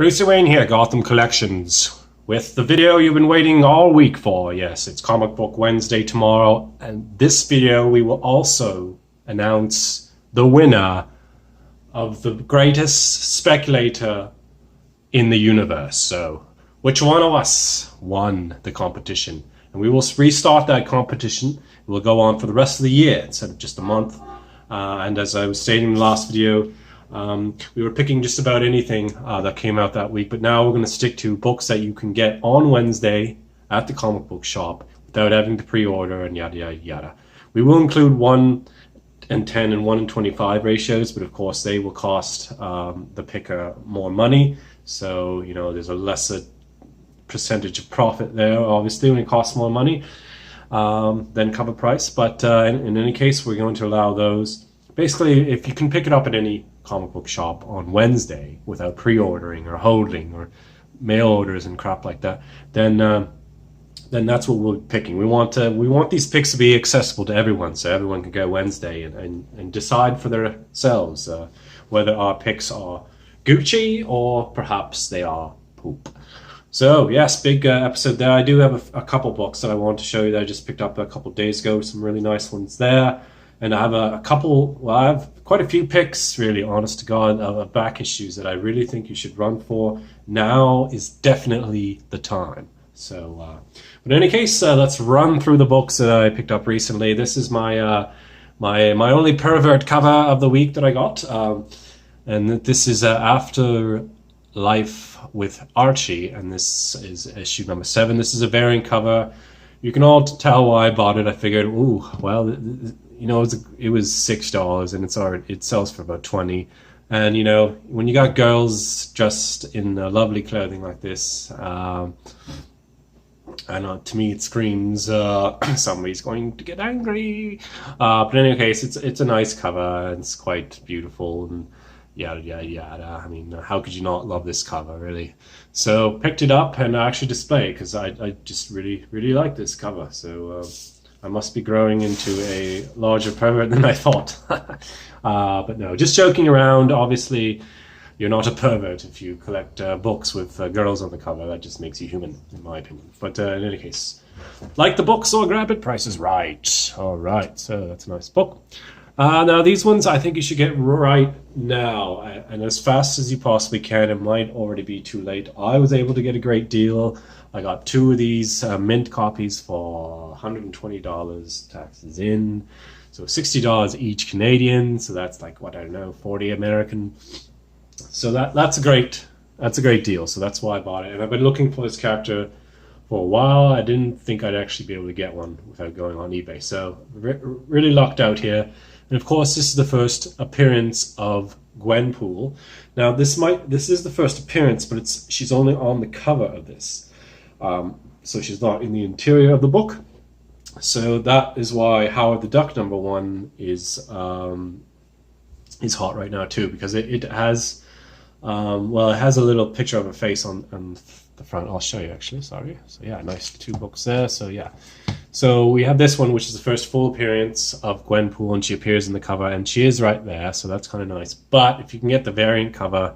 Bruce Wayne here, Gotham Collections, with the video you've been waiting all week for. Yes, it's Comic Book Wednesday tomorrow, and this video we will also announce the winner of the greatest speculator in the universe. So, which one of us won the competition? And we will restart that competition. It will go on for the rest of the year instead of just a month. And as I was stating in the last video, we were picking just about anything that came out that week, but now we're going to stick to books that you can get on Wednesday at the comic book shop without having to pre-order and yada yada yada. We will include 1 in 10 and 1 in 25 ratios, but of course they will cost the picker more money, so you know there's a lesser percentage of profit there obviously when it costs more money than cover price. But in any case, we're going to allow those. Basically, if you can pick it up at any comic book shop on Wednesday without pre-ordering or holding or mail orders and crap like that, then that's what we're picking. We want these picks to be accessible to everyone, so everyone can go Wednesday and decide for themselves whether our picks are Gucci or perhaps they are poop. So yes, big episode there. I do have a couple books that I want to show you that I just picked up a couple days ago. Some really nice ones there. And I have I have quite a few picks, really, honest to God, of back issues that I really think you should run for. Now is definitely the time. So, but in any case, let's run through the books that I picked up recently. This is my my only pervert cover of the week that I got. And this is After Life with Archie, and this is issue number 7. This is a variant cover. You can all tell why I bought it. I figured, ooh, well, you know, it was $6 and it sells for about 20. And you know, when you got girls dressed in lovely clothing like this, I know, to me it screams somebody's going to get angry. But in any case, it's a nice cover and it's quite beautiful and yada yada yada. I mean, how could you not love this cover, really? So picked it up and I actually display because I just really like this cover. So I must be growing into a larger pervert than I thought. But no, just joking around. Obviously, you're not a pervert if you collect books with girls on the cover. That just makes you human, in my opinion. But in any case, like the books or grab it, price is right. All right, so that's a nice book. Now these ones I think you should get right now and as fast as you possibly can. It might already be too late. I was able to get a great deal. I got 2 of these mint copies for $120, taxes in, so $60 each Canadian. So that's like, what, I don't know, 40 American. So that's a great deal. So that's why I bought it. And I've been looking for this character for a while. I didn't think I'd actually be able to get one without going on eBay. So really lucked out here. And of course, this is the first appearance of Gwenpool. Now this is the first appearance, but she's only on the cover of this. So she's not in the interior of the book. So that is why Howard the Duck #1 is hot right now too, because it has well, it has a little picture of her face on the front. I'll show you actually, sorry. So yeah, nice 2 books there. So yeah, so we have this one, which is the first full appearance of Gwenpool, and she appears in the cover and she is right there, so that's kind of nice. But if you can get the variant cover,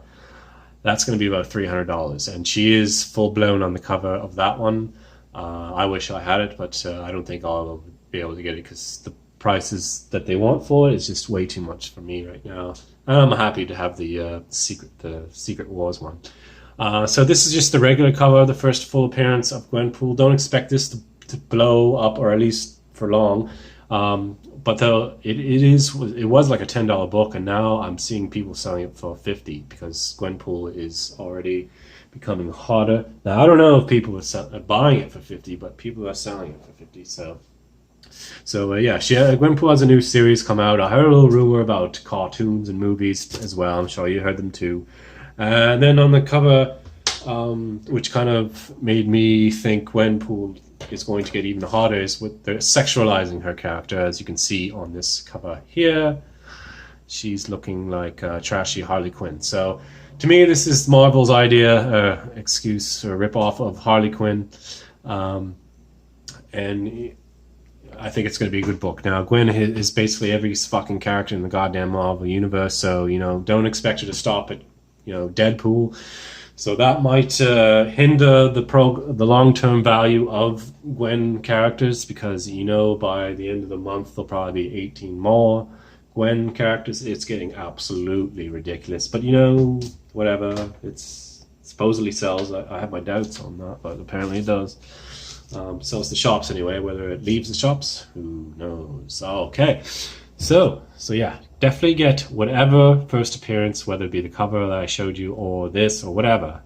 that's going to be about $300, and she is full-blown on the cover of that one. I wish I had it, but I don't think I'll be able to get it because the prices that they want for it is just way too much for me right now. And I'm happy to have the Secret Wars one. So this is just the regular cover, the first full appearance of Gwenpool. Don't expect this to blow up, or at least for long. But though it was like a $10 book, and now I'm seeing people selling it for $50 because Gwenpool is already becoming hotter. Now I don't know if people are buying it for $50, but people are selling it for $50. So yeah, Gwenpool has a new series come out. I heard a little rumor about cartoons and movies as well. I'm sure you heard them too. And then on the cover, which kind of made me think Gwenpool is going to get even hotter, is with they're sexualizing her character, as you can see on this cover here. She's looking like a trashy Harley Quinn. So to me, this is Marvel's idea, excuse or rip-off of Harley Quinn. And I think it's going to be a good book. Now, Gwen is basically every fucking character in the goddamn Marvel universe, so, you know, don't expect her to stop at, you know, Deadpool. So that might hinder the long-term value of Gwen characters, because by the end of the month there'll probably be 18 more Gwen characters. It's getting absolutely ridiculous. But whatever. It's supposedly sells. I have my doubts on that, but apparently it does. Sells the shops anyway. Whether it leaves the shops, who knows? Okay. So yeah, definitely get whatever first appearance, whether it be the cover that I showed you or this or whatever.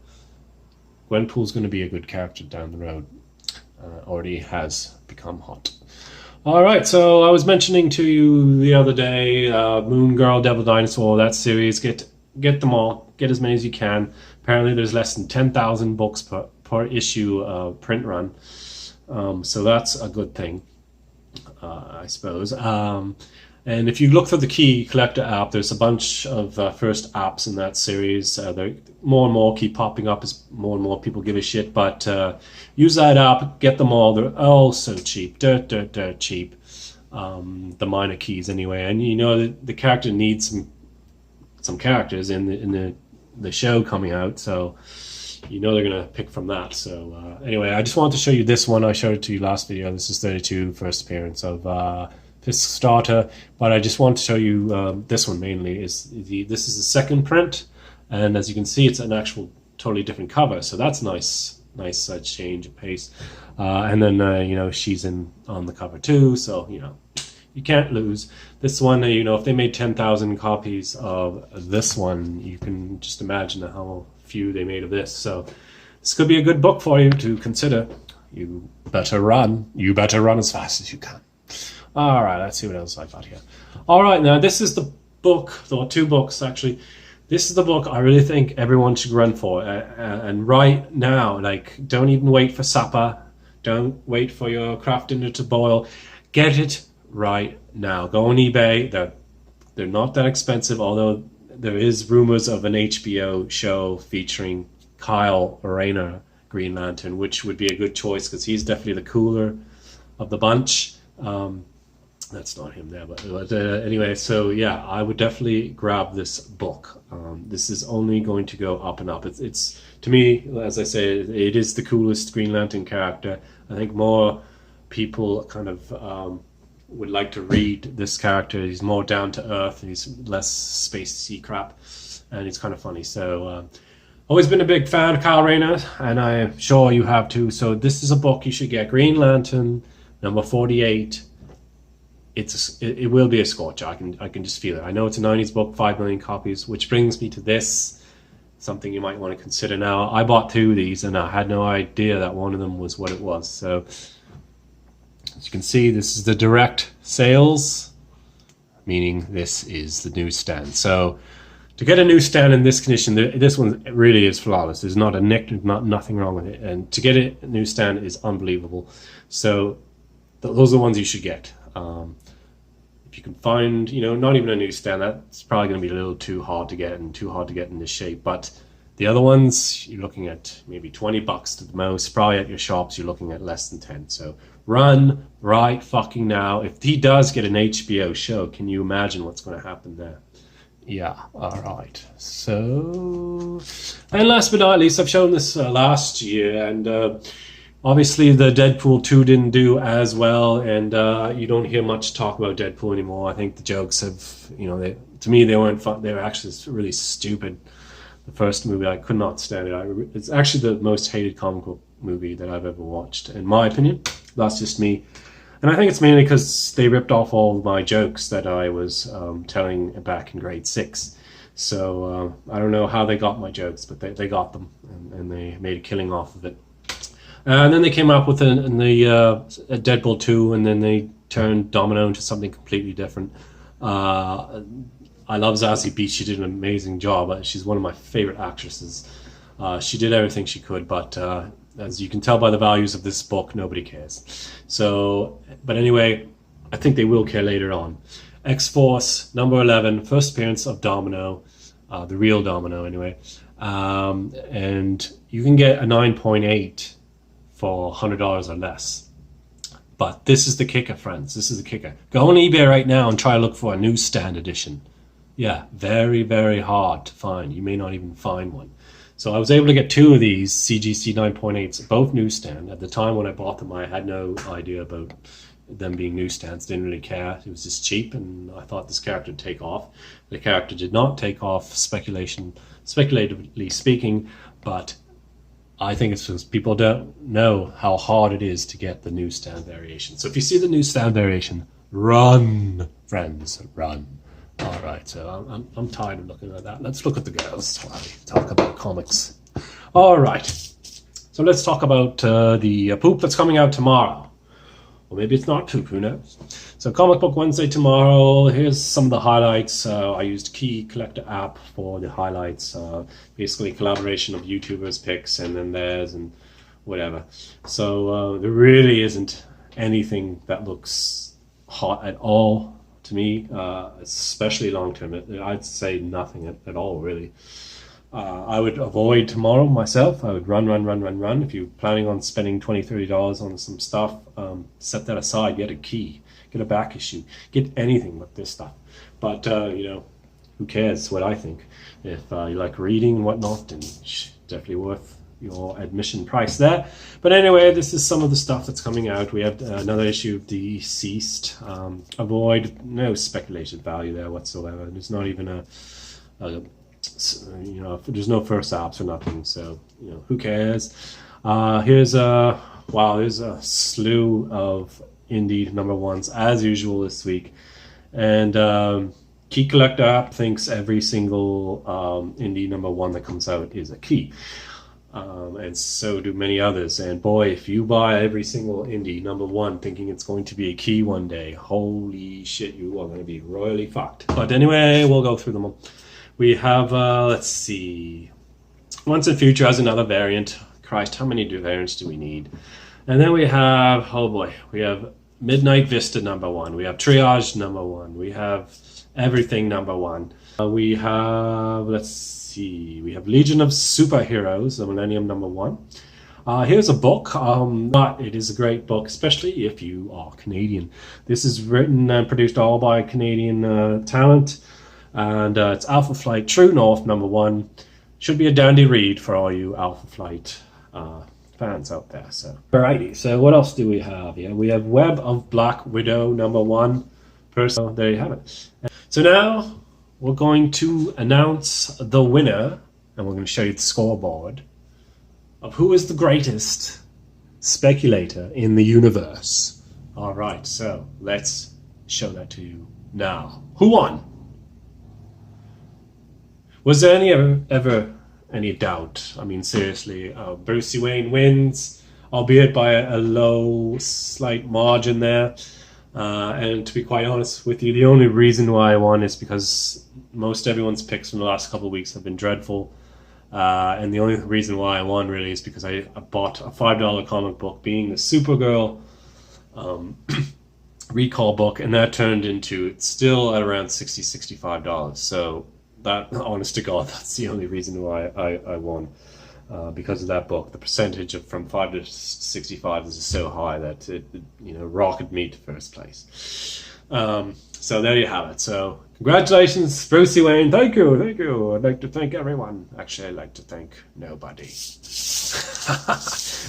Gwenpool's going to be a good character down the road. Already has become hot. All right, so I was mentioning to you the other day, Moon Girl, Devil Dinosaur, that series. Get them all. Get as many as you can. Apparently, there's less than 10,000 books per issue print run, so that's a good thing, I suppose. And if you look through the Key Collector app, there's a bunch of first apps in that series. They're more and more keep popping up as more and more people give a shit. But use that app, get them all. They're all so cheap, dirt cheap. The minor keys anyway. And the character needs some characters in the show coming out, so they're gonna pick from that. So anyway, I just wanted to show you this one. I showed it to you last video. This is 32, first appearance of Starter, but I just want to show you this one mainly. This is the second print, and as you can see, it's an actual totally different cover, so that's nice change of pace. And then she's on the cover too, so you can't lose. This one, if they made 10,000 copies of this one, you can just imagine how few they made of this. So this could be a good book for you to consider. You better run as fast as you can. All right, let's see what else I got here. All right, now this is the book, or two books actually. This is the book I really think everyone should run for. And right now, don't even wait for supper. Don't wait for your craft dinner to boil. Get it right now. Go on eBay. They're not that expensive, although there is rumors of an HBO show featuring Kyle Rayner, Green Lantern, which would be a good choice because he's definitely the cooler of the bunch. That's not him there, but anyway, so yeah, I would definitely grab this book. This is only going to go up and up. It's to me, as I say, it is the coolest Green Lantern character. I think more people kind of would like to read this character. He's more down to earth. He's less spacey crap, and he's kind of funny. So always been a big fan of Kyle Rayner, and I'm sure you have too. So this is a book you should get. Green Lantern number 48. It will be a scorcher. I can just feel it. I know it's a 90s book, 5 million copies, which brings me to this, something you might want to consider now. I bought two of these and I had no idea that one of them was what it was. So as you can see, this is the direct sales, meaning this is the newsstand. So to get a newsstand in this condition, this one really is flawless. There's not a nick, nothing wrong with it. And to get a newsstand is unbelievable. So those are the ones you should get. If you can find, not even a newsstand, that's probably going to be a little too hard to get and too hard to get in this shape. But the other ones, you're looking at maybe $20 to the most. Probably at your shops, you're looking at less than 10. So run right fucking now. If he does get an HBO show, can you imagine what's going to happen there? Yeah, all right. So, and last but not least, I've shown this last year, and obviously the Deadpool 2 didn't do as well, and you don't hear much talk about Deadpool anymore. I think the jokes have, to me, they weren't fun. They were actually really stupid. The first movie, I could not stand it. It's actually the most hated comic book movie that I've ever watched, in my opinion. That's just me. And I think it's mainly because they ripped off all my jokes that I was telling back in grade 6. So I don't know how they got my jokes, but they got them, and they made a killing off of it. And then they came up with a Deadpool 2, and then they turned Domino into something completely different. I love Zazie Beetz. She did an amazing job. She's one of my favorite actresses. She did everything she could, but as you can tell by the values of this book, nobody cares. So, but anyway, I think they will care later on. X-Force, number 11, first appearance of Domino, the real Domino anyway. And you can get a 9.8 for $100 or less. But this is the kicker, friends. This is the kicker. Go on eBay right now and try to look for a newsstand edition. Yeah, very, very hard to find. You may not even find one. So I was able to get 2 of these CGC 9.8s, both newsstand. At the time when I bought them, I had no idea about them being newsstands, didn't really care. It was just cheap, and I thought this character would take off. The character did not take off, speculatively speaking, but I think it's because people don't know how hard it is to get the newsstand variation. So if you see the newsstand variation, run, friends, run. All right, so I'm tired of looking at that. Let's look at the girls while we talk about comics. All right, so let's talk about the poop that's coming out tomorrow. Or maybe it's not poop, who knows? So Comic Book Wednesday tomorrow. Here's some of the highlights. I used Key Collector app for the highlights. Basically collaboration of YouTubers' picks and then theirs and whatever. So there really isn't anything that looks hot at all to me, especially long term. I'd say nothing at all, really. I would avoid tomorrow myself. I would run. If you're planning on spending $20, $30 on some stuff, set that aside. Get a key, get a back issue, get anything but this stuff. But, who cares what I think? If you like reading and whatnot, then it's definitely worth your admission price there. But anyway, this is some of the stuff that's coming out. We have another issue of Deceased. Avoid no speculated value there whatsoever. There's not even a there's no first apps or nothing, so who cares. Here's a slew of indie number ones as usual this week, and Key Collector app thinks every single indie number one that comes out is a key, and so do many others. And boy, if you buy every single indie number one thinking it's going to be a key one day, holy shit, you are going to be royally fucked. But anyway, we'll go through them all. We have, let's see, Once and Future has another variant. Christ, how many variants do we need? And then we have, oh boy, we have Midnight Vista number one. We have Triage number one. We have Everything number one. We have, let's see, we have Legion of Superheroes, the Millennium number one. Here's a book, but it is a great book, especially if you are Canadian. This is written and produced all by Canadian talent. And it's Alpha Flight True North number one. Should be a dandy read for all you Alpha Flight fans out there. So, alrighty. So what else do we have here? We have Web of Black Widow number one. So there you have it. So now we're going to announce the winner, and we're going to show you the scoreboard of who is the greatest speculator in the universe. All right. So let's show that to you now. Who won? Was there ever any doubt? I mean, seriously, Brucey Wayne wins, albeit by a low, slight margin there. And to be quite honest with you, the only reason why I won is because most everyone's picks from the last couple of weeks have been dreadful. And the only reason why I won really is because I bought a $5 comic book, being the Supergirl recall book, and that turned into, it's still at around $60, $65. So that, honest to God, that's the only reason why I won, because of that book. The percentage of from 5 to 65 is so high that it rocketed me to first place. So there you have it. So congratulations, Brucey Wayne. Thank you. I'd like to thank everyone. Actually, I'd like to thank nobody.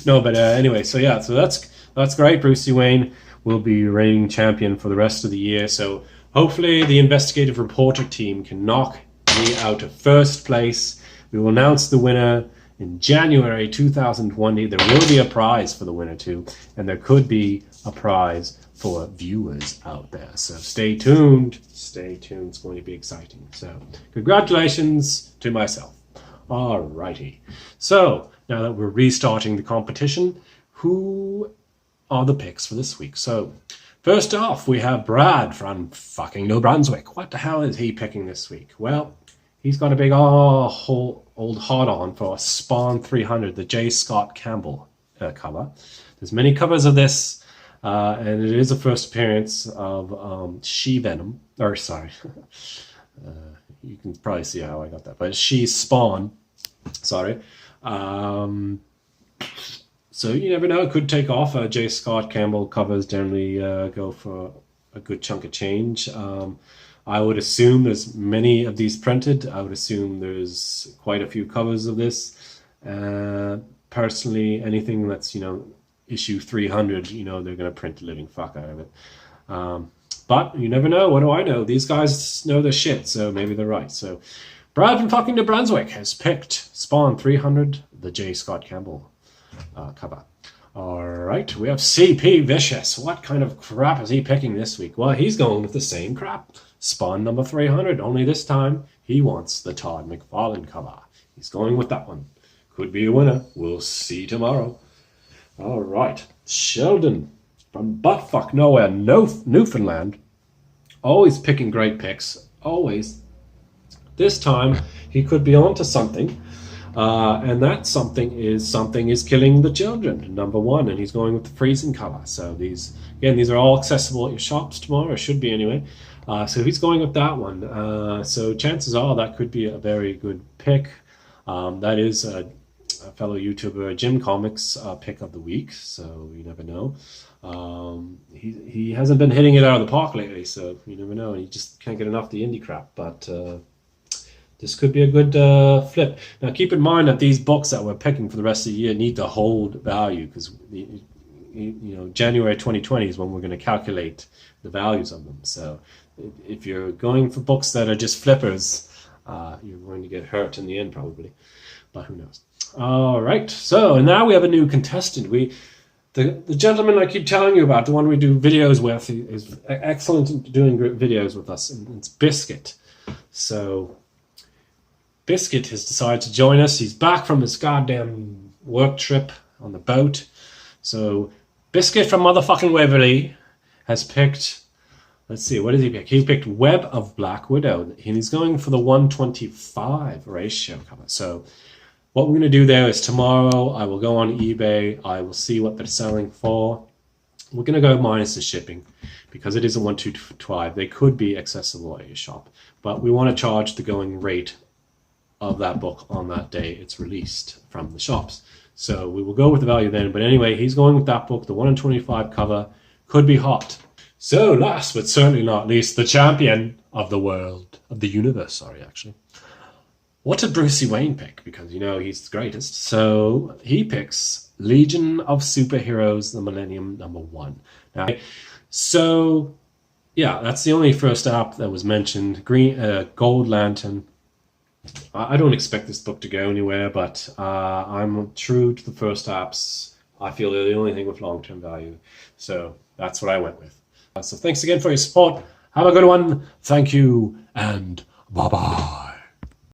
No, but anyway, so yeah, so that's great. Brucey Wayne will be reigning champion for the rest of the year. So hopefully the investigative reporter team can knock me out of first place. We will announce the winner in January 2020. There will be a prize for the winner too, and there could be a prize for viewers out there. So stay tuned. It's going to be exciting. So congratulations to myself. Alrighty. So now that we're restarting the competition, who are the picks for this week? So first off, we have Brad from fucking New Brunswick. What the hell is he picking this week? Well, he's got a big old hot-on for Spawn 300, the J. Scott Campbell cover. There's many covers of this, and it is a first appearance of She-Venom. Or, sorry. You can probably see how I got that. But She-Spawn. Sorry. So you never know, it could take off. J. Scott Campbell covers generally go for a good chunk of change. I would assume there's many of these printed. I would assume there's quite a few covers of this. Personally, anything that's, issue 300, they're going to print the living fuck out of it. But you never know. What do I know? These guys know their shit, so maybe they're right. So Brad from fucking New Brunswick has picked Spawn 300, the J. Scott Campbell cover. All right, we have CP Vicious. What kind of crap is he picking this week? Well, he's going with the same crap. Spawn number 300, only this time he wants the Todd McFarlane cover. He's going with that one. Could be a winner. We'll see tomorrow. All right, Sheldon from buttfuck nowhere, Newfoundland. Always picking great picks, always. This time he could be onto something. And that something is killing the children, number 1, and he's going with the freezing cover. So these are all accessible at your shops tomorrow, or should be anyway. So he's going with that one. So chances are that could be a very good pick. That is a fellow YouTuber, Jim Comics pick of the week, so you never know. He hasn't been hitting it out of the park lately, so you never know. He just can't get enough the indie crap, but this could be a good flip. Now, keep in mind that these books that we're picking for the rest of the year need to hold value, because January 2020 is when we're going to calculate the values of them. So if you're going for books that are just flippers, you're going to get hurt in the end probably, but who knows. All right, so now we have a new contestant. The gentleman I keep telling you about, the one we do videos with, is excellent at doing videos with us, and it's Biscuit. So Biscuit has decided to join us. He's back from his goddamn work trip on the boat. So Biscuit from motherfucking Waverly has picked, let's see, what did he pick? He picked Web of Black Widow, and he's going for the 125 ratio cover. So what we're going to do there is tomorrow I will go on eBay. I will see what they're selling for. We're going to go minus the shipping because it is a 125. They could be accessible at your shop, but we want to charge the going rate of that book on that day it's released from the shops. So we will go with the value then. But anyway, he's going with that book. The 1 in 25 cover could be hot. So last but certainly not least, the champion of the world, of the universe, sorry, actually. What did Brucey Wayne pick? Because, he's the greatest. So he picks Legion of Superheroes, the Millennium #1. Now, so, yeah, that's the only first app that was mentioned. Gold Lantern. I don't expect this book to go anywhere, but I'm true to the first apps. I feel they're the only thing with long-term value. So that's what I went with. So thanks again for your support. Have a good one. Thank you, and bye-bye.